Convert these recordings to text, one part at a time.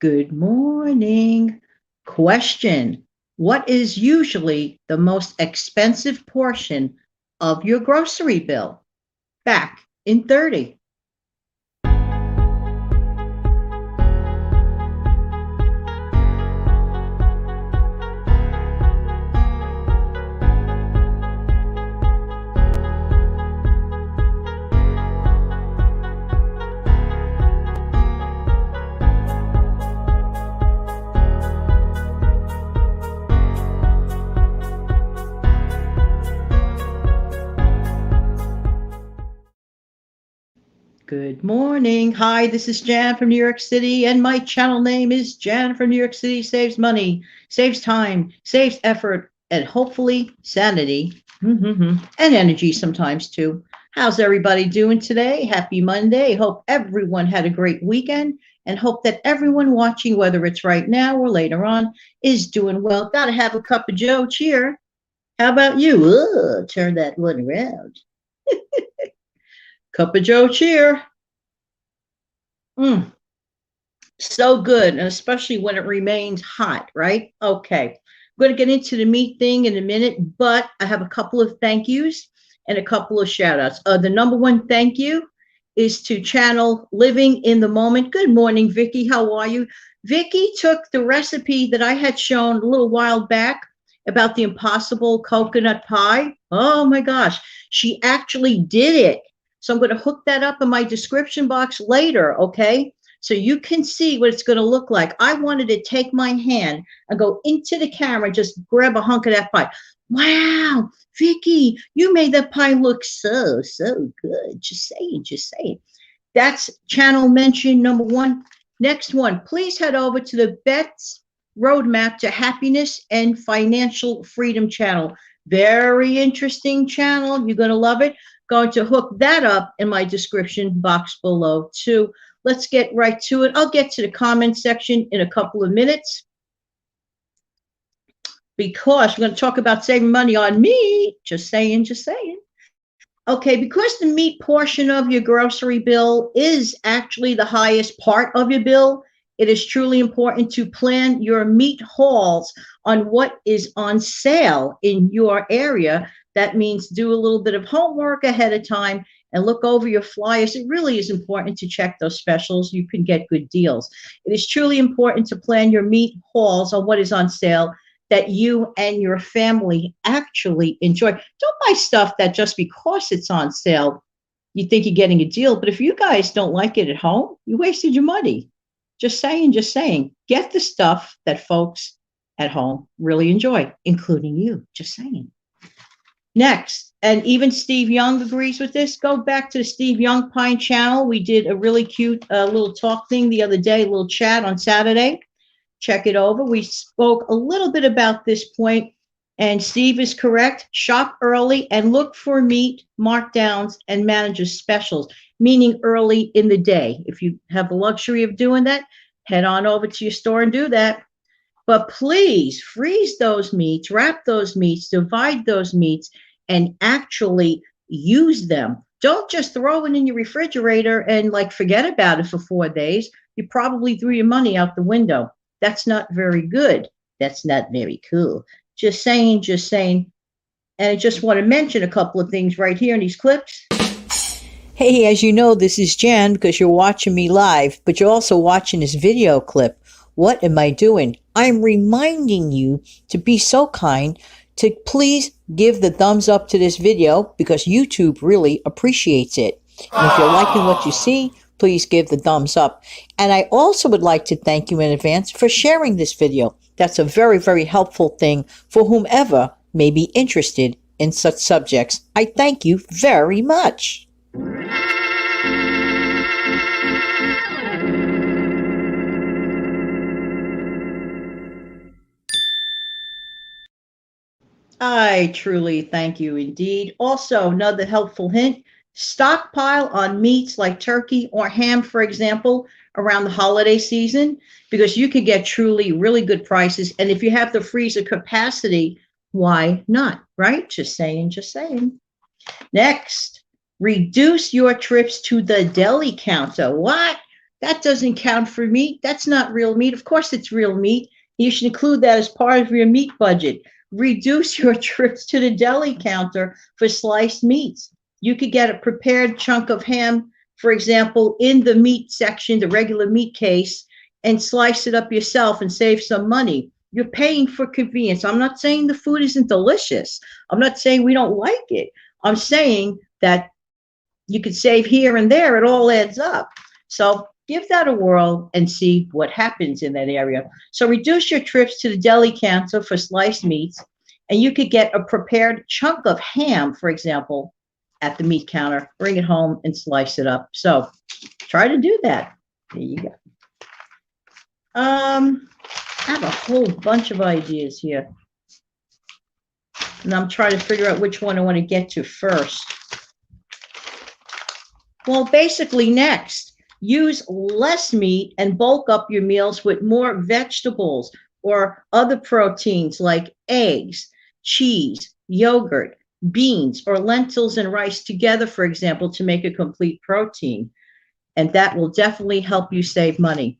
Good morning. Question. What is usually the most expensive portion of your grocery bill? Back in 30. Good morning. Hi, this is Jan from New York City, and my channel name is Jan from New York City Saves Money, saves time, saves effort, and hopefully sanity and energy sometimes too. How's everybody doing today? Happy Monday. Hope everyone had a great weekend and hope that everyone watching, whether it's right now or later on, is doing well. Gotta have a cup of Joe. Cheer. How about you? Ugh, turn that one around. Cup of Joe. Cheer. Mm, so good, and especially when it remains hot, right? Okay. I'm going to get into the meat thing in a minute, but I have a couple of thank yous and a couple of shout outs. The number one thank you is to channel Living in the Moment. Good morning, Vicky. How are you? Vicky took the recipe that I had shown a little while back about the impossible coconut pie. Oh my gosh, she actually did it. So I'm going to hook that up in my description box later, okay? So you can see what it's going to look like. I wanted to take my hand and go into the camera, just grab a hunk of that pie. Wow, Vicky, you made that pie look so good. Just saying, just saying. That's channel mention number one. Next one, please head over to the BETH'S Roadmap to Happiness and Financial Freedom channel. Very interesting channel. You're going to love it. Going to hook that up in my description box below too. Let's get right to it. I'll get to the comment section in a couple of minutes because we're going to talk about saving money on meat. Just saying, just saying. Okay, because the meat portion of your grocery bill is actually the highest part of your bill, it is truly important to plan your meat hauls on what is on sale in your area. That means do a little bit of homework ahead of time and look over your flyers. It really is important to check those specials. You can get good deals. It is truly important to plan your meat hauls on what is on sale that you and your family actually enjoy. Don't buy stuff that just because it's on sale, you think you're getting a deal. But if you guys don't like it at home, you wasted your money. Just saying, just saying. Get the stuff that folks at home really enjoy, including you. Just saying. Next, and even Steve Young agrees with this, go back to the Steve Young Pine channel. We did a really cute little talk thing the other day, a little chat on Saturday. Check it over. We spoke a little bit about this point, and Steve is correct. Shop early and look for meat markdowns and manager specials, meaning early in the day. If you have the luxury of doing that, head on over to your store and do that. But please freeze those meats, wrap those meats, divide those meats, and actually use them. Don't just throw it in your refrigerator and like forget about it for 4 days. You probably threw your money out the window. That's not very good. That's not very cool. Just saying, just saying. And I just want to mention a couple of things right here in these clips. Hey, as you know, this is Jan because you're watching me live, but you're also watching this video clip. What am I doing? I'm reminding you to be so kind to please give the thumbs up to this video because YouTube really appreciates it. And if you're liking what you see, please give the thumbs up. And I also would like to thank you in advance for sharing this video. That's a very, very helpful thing for whomever may be interested in such subjects. I thank you very much. I truly thank you indeed. Also, another helpful hint, stockpile on meats like turkey or ham, for example, around the holiday season, because you can get truly really good prices. And if you have the freezer capacity, why not, right? Just saying, just saying. Next, reduce your trips to the deli counter. What? That doesn't count for meat. That's not real meat. Of course, it's real meat. You should include that as part of your meat budget. Reduce your trips to the deli counter for sliced meats. You could get a prepared chunk of ham, for example, in the meat section, the regular meat case, and slice it up yourself and save some money. You're paying for convenience. I'm not saying the food isn't delicious. I'm not saying we don't like it. I'm saying that you could save here and there. It all adds up. So give that a whirl and see what happens in that area. So reduce your trips to the deli counter for sliced meats, and you could get a prepared chunk of ham, for example, at the meat counter, bring it home and slice it up. So try to do that. There you go. I have a whole bunch of ideas here, and I'm trying to figure out which one I want to get to first. Well, basically next, use less meat and bulk up your meals with more vegetables or other proteins like eggs, cheese, yogurt, beans, or lentils and rice together, for example, to make a complete protein. And that will definitely help you save money.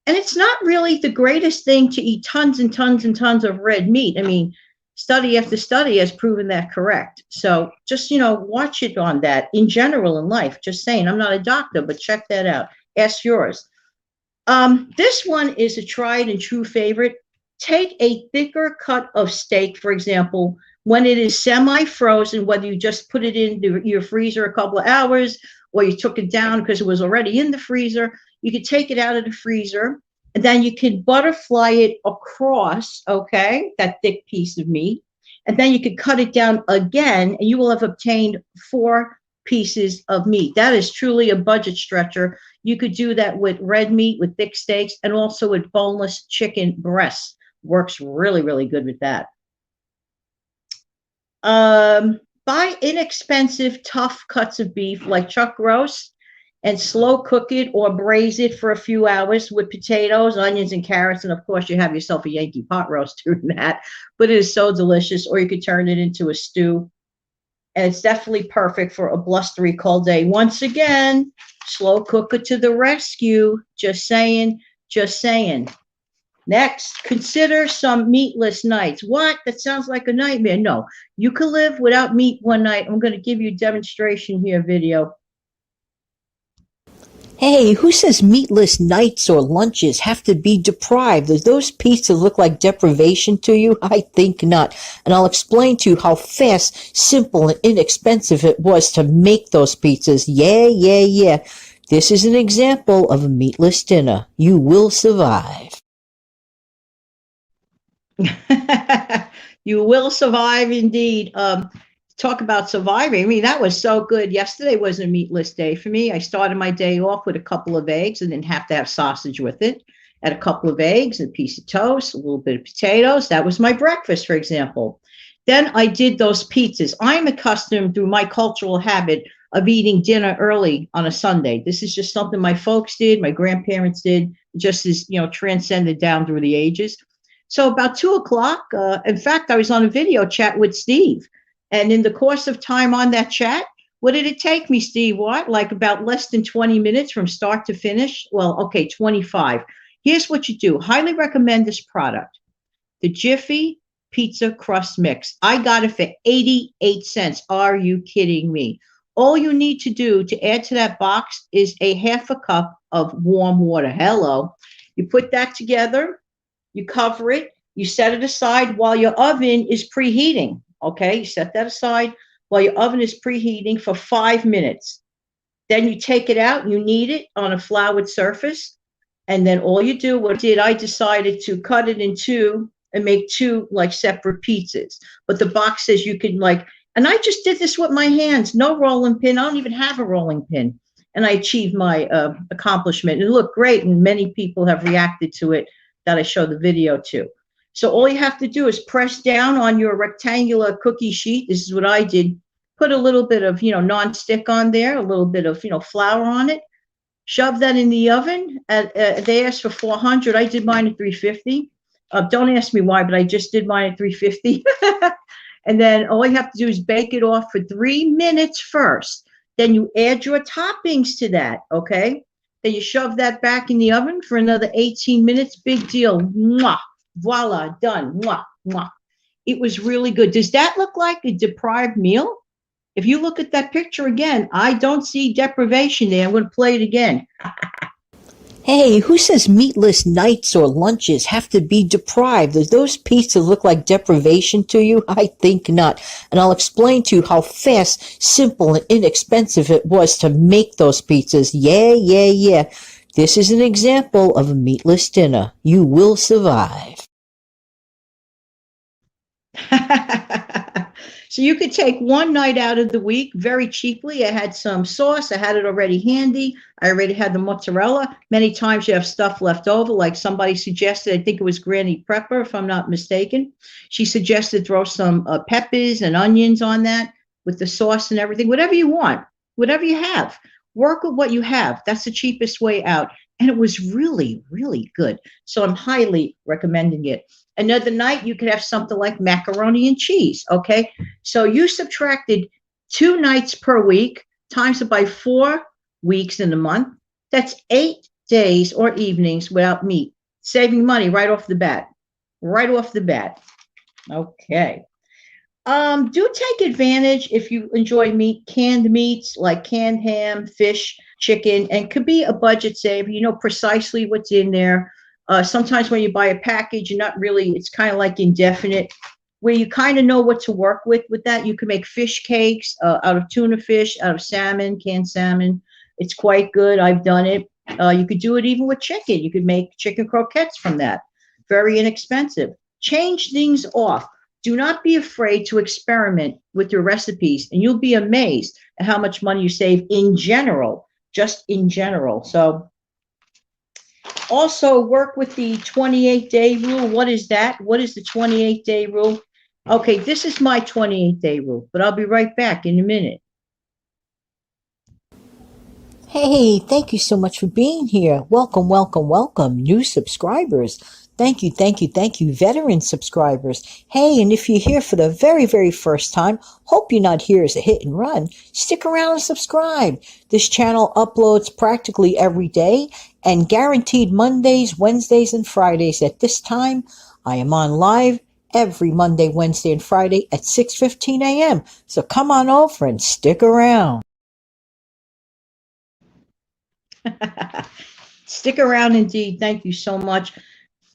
And it's not really the greatest thing to eat tons and tons and tons of red meat. I mean, study after study has proven that correct. So just, watch it on that in general in life. Just saying, I'm not a doctor, but check that out. Ask yours. This one is a tried and true favorite. Take a thicker cut of steak, for example, when it is semi-frozen, whether you just put it in your freezer a couple of hours or you took it down because it was already in the freezer. You could take it out of the freezer, and then you can butterfly it across, okay, that thick piece of meat. And then you can cut it down again, and you will have obtained 4 pieces of meat. That is truly a budget stretcher. You could do that with red meat, with thick steaks, and also with boneless chicken breasts. Works really, really good with that. Buy inexpensive, tough cuts of beef like chuck roast and slow cook it or braise it for a few hours with potatoes, onions, and carrots. And of course, you have yourself a Yankee pot roast doing that, but it is so delicious. Or you could turn it into a stew. And it's definitely perfect for a blustery cold day. Once again, slow cooker to the rescue. Just saying, just saying. Next, consider some meatless nights. What? That sounds like a nightmare. No, you can live without meat one night. I'm going to give you a demonstration here video. Hey, who says meatless nights or lunches have to be deprived? Does those pizzas look like deprivation to you? I think not. And I'll explain to you how fast, simple, and inexpensive it was to make those pizzas. Yeah. This is an example of a meatless dinner. You will survive. You will survive indeed. Talk about surviving. I mean, that was so good. Yesterday was a meatless day for me. I started my day off with a couple of eggs and didn't have to have sausage with it. Had a couple of eggs, a piece of toast, a little bit of potatoes. That was my breakfast, for example. Then I did those pizzas. I'm accustomed through my cultural habit of eating dinner early on a Sunday. This is just something my folks did, my grandparents did, just as, transcended down through the ages. So about 2:00, in fact, I was on a video chat with Steve. And in the course of time on that chat, what did it take me, Steve? What? Like about less than 20 minutes from start to finish? Well, okay, 25. Here's what you do. Highly recommend this product. The Jiffy Pizza Crust Mix. I got it for 88 cents. Are you kidding me? All you need to do to add to that box is a half a cup of warm water. Hello. You put that together. You cover it. You set it aside while your oven is preheating. Okay, you set that aside while your oven is preheating for 5 minutes. Then you take it out, you knead it on a floured surface, and then all you do, I decided to cut it in 2 and make 2 like separate pizzas. But the box says you can and I just did this with my hands, no rolling pin. I don't even have a rolling pin. And I achieved my accomplishment. It looked great, and many people have reacted to it that I show the video to. So all you have to do is press down on your rectangular cookie sheet. This is what I did. Put a little bit of, non-stick on there, a little bit of, flour on it. Shove that in the oven. They asked for 400. I did mine at 350. Don't ask me why, but I just did mine at 350. And then all you have to do is bake it off for 3 minutes first. Then you add your toppings to that, okay? Then you shove that back in the oven for another 18 minutes. Big deal. Mwah. Voila, done. Mwah, mwah. It was really good. Does that look like a deprived meal? If you look at that picture again, I don't see deprivation there. I'm going to play it again. Hey, who says meatless nights or lunches have to be deprived? Does those pizzas look like deprivation to you? I think not. And I'll explain to you how fast, simple, and inexpensive it was to make those pizzas. Yeah. This is an example of a meatless dinner. You will survive. So you could take one night out of the week very cheaply. I had some sauce. I had it already handy. I already had the mozzarella. Many times you have stuff left over, like somebody suggested, I think it was Granny Prepper, if I'm not mistaken. She suggested throw some peppers and onions on that with the sauce and everything. Whatever you want, whatever you have. Work with what you have. That's the cheapest way out. And it was really, really good. So I'm highly recommending it. Another night, you could have something like macaroni and cheese, okay? So you subtracted 2 nights per week, times it by 4 weeks in a month. That's 8 days or evenings without meat, saving money right off the bat. Right off the bat. Okay. Do take advantage if you enjoy meat, canned meats like canned ham, fish, chicken, and could be a budget saver. You know precisely what's in there. Sometimes when you buy a package, you're not really, it's kind of like indefinite, where you kind of know what to work with that. You can make fish cakes out of tuna fish, out of salmon, canned salmon. It's quite good. I've done it. You could do it even with chicken. You could make chicken croquettes from that. Very inexpensive. Change things off. Do not be afraid to experiment with your recipes, and you'll be amazed at how much money you save in general, just in general. So also work with the 28-day rule. What is that? What is the 28-day rule? Okay, this is my 28-day rule, but I'll be right back in a minute. Hey, thank you so much for being here. Welcome, new subscribers. Thank you, veteran subscribers. Hey, and if you're here for the very, very first time, hope you're not here as a hit and run. Stick around and subscribe. This channel uploads practically every day and guaranteed Mondays, Wednesdays, and Fridays at this time. I am on live every Monday, Wednesday, and Friday at 6:15 a.m. So come on over and stick around. Stick around indeed. Thank you so much.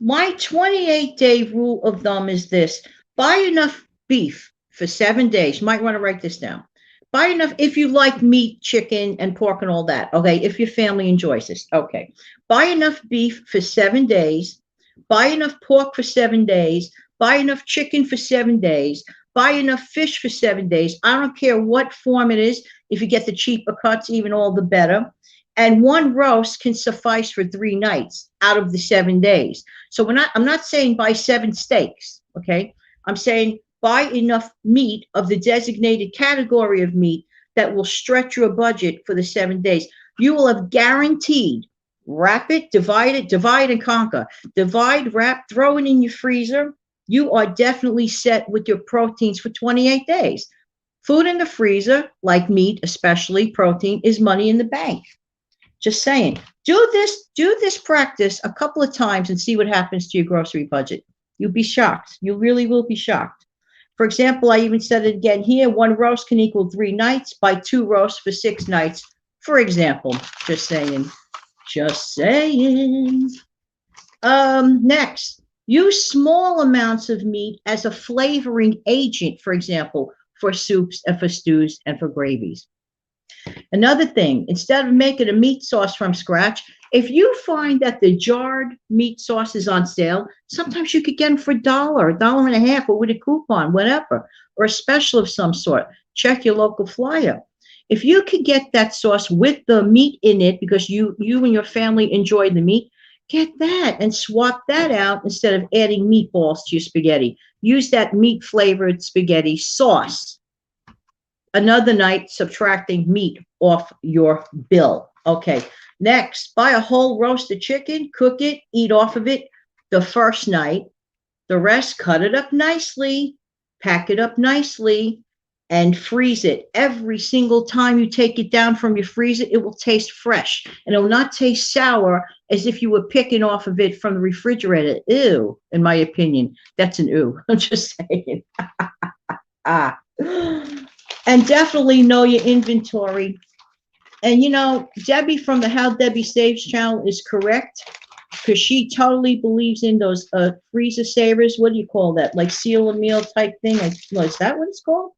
My 28-day rule of thumb is this. Buy enough beef for 7 days. You might want to write this down. Buy enough if you like meat, chicken, and pork and all that. Okay, if your family enjoys this. Okay. Buy enough beef for 7 days. Buy enough pork for 7 days. Buy enough chicken for 7 days. Buy enough fish for 7 days. I don't care what form it is. If you get the cheaper cuts, even all the better. And one roast can suffice for 3 nights out of the 7 days. So I'm not saying buy 7 steaks, okay? I'm saying buy enough meat of the designated category of meat that will stretch your budget for the 7 days. You will have guaranteed, wrap it, divide and conquer. Divide, wrap, throw it in your freezer. You are definitely set with your proteins for 28 days. Food in the freezer, like meat, especially protein, is money in the bank. Just saying, do this practice a couple of times and see what happens to your grocery budget. You'll be shocked. You really will be shocked. For example, I even said it again here, 1 roast can equal 3 nights. Buy 2 roasts for 6 nights. For example, just saying. Next, use small amounts of meat as a flavoring agent, for example, for soups and for stews and for gravies. Another thing, instead of making a meat sauce from scratch, if you find that the jarred meat sauce is on sale, sometimes you could get them for $1, $1.50, or with a coupon, whatever, or a special of some sort. Check your local flyer. If you could get that sauce with the meat in it because you and your family enjoy the meat, get that and swap that out instead of adding meatballs to your spaghetti. Use that meat-flavored spaghetti sauce. Another night subtracting meat off your bill. Okay, next, buy a whole roasted chicken, cook it, eat off of it the first night. The rest, cut it up nicely, pack it up nicely, and freeze it. Every single time you take it down from your freezer, it will taste fresh, and it will not taste sour as if you were picking off of it from the refrigerator. Ew, in my opinion, that's an ew. I'm just saying. Ah. And definitely know your inventory. And Debbie from the How Debbie Saves channel is correct, because she totally believes in those freezer savers. What do you call that? Like seal a meal type thing? Is that what it's called?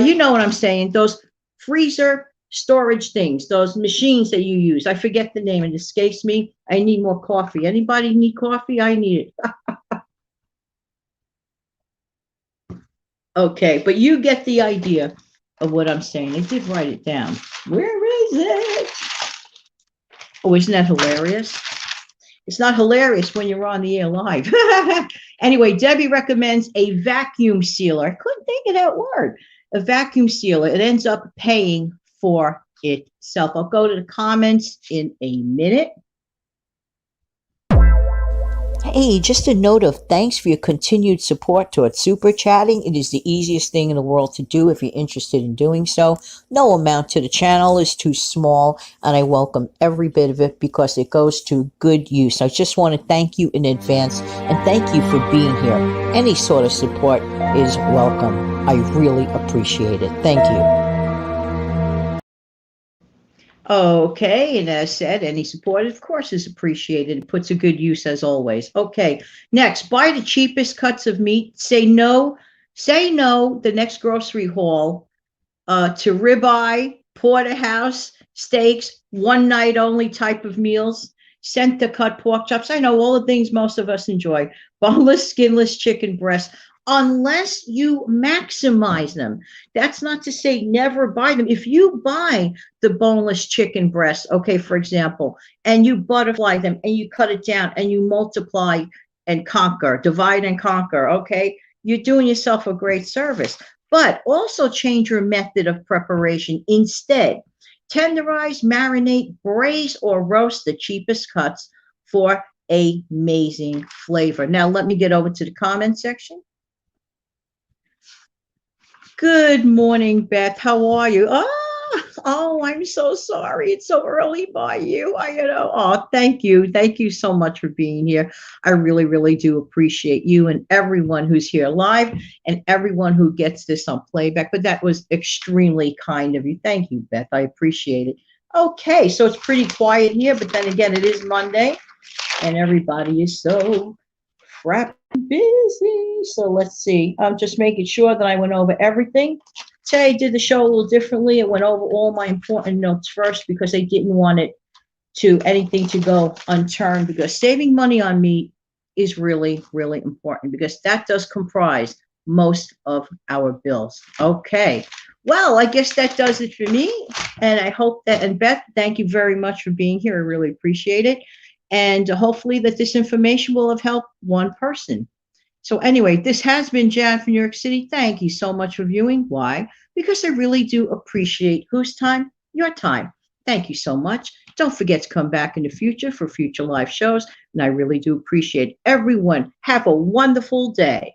You know what I'm saying? Those freezer storage things, those machines that you use. I forget the name. It escapes me. I need more coffee. Anybody need coffee? I need it. Okay, but you get the idea of what I'm saying. I did write it down. Where is it? Oh, isn't that hilarious? It's not hilarious when you're on the air live. Anyway, Debbie recommends a vacuum sealer. I couldn't think of that word. A vacuum sealer. It ends up paying for itself. I'll go to the comments in a minute. Hey, just a note of thanks for your continued support toward Super Chatting. It is the easiest thing in the world to do if you're interested in doing so. No amount to the channel is too small, and I welcome every bit of it because it goes to good use. I just want to thank you in advance, and thank you for being here. Any sort of support is welcome. I really appreciate it. Thank you. Okay, and as said, any support, of course, is appreciated. It puts a good use as always. Okay, next, buy the cheapest cuts of meat. Say no the next grocery haul to ribeye, porterhouse, steaks, one night only type of meals, center cut pork chops. I know all the things most of us enjoy. Boneless, skinless chicken breast. Unless you maximize them. That's not to say never buy them. If you buy the boneless chicken breast, okay, for example, and you butterfly them and you cut it down and you multiply and conquer, divide and conquer, okay, you're doing yourself a great service. But also change your method of preparation. Instead, tenderize, marinate, braise, or roast the cheapest cuts for amazing flavor. Now, let me get over to the comment section. Good morning, Beth. How are you? Oh, I'm so sorry. It's so early by you. Oh, thank you. Thank you so much for being here. I really, really do appreciate you and everyone who's here live and everyone who gets this on playback. But that was extremely kind of you. Thank you, Beth. I appreciate it. Okay, so it's pretty quiet here, but then again, it is Monday and everybody is so crap busy. So let's see. I'm just making sure that I went over everything. Today I did the show a little differently. I went over all my important notes first because I didn't want anything to go unturned, because saving money on meat is really, really important, because that does comprise most of our bills. Okay. Well, I guess that does it for me. And I hope that, and Beth, thank you very much for being here. I really appreciate it. And hopefully that this information will have helped one person. So anyway, this has been Jan from New York City. Thank you so much for viewing. Why? Because I really do appreciate whose time? Your time. Thank you so much. Don't forget to come back in the future for future live shows. And I really do appreciate everyone. Have a wonderful day.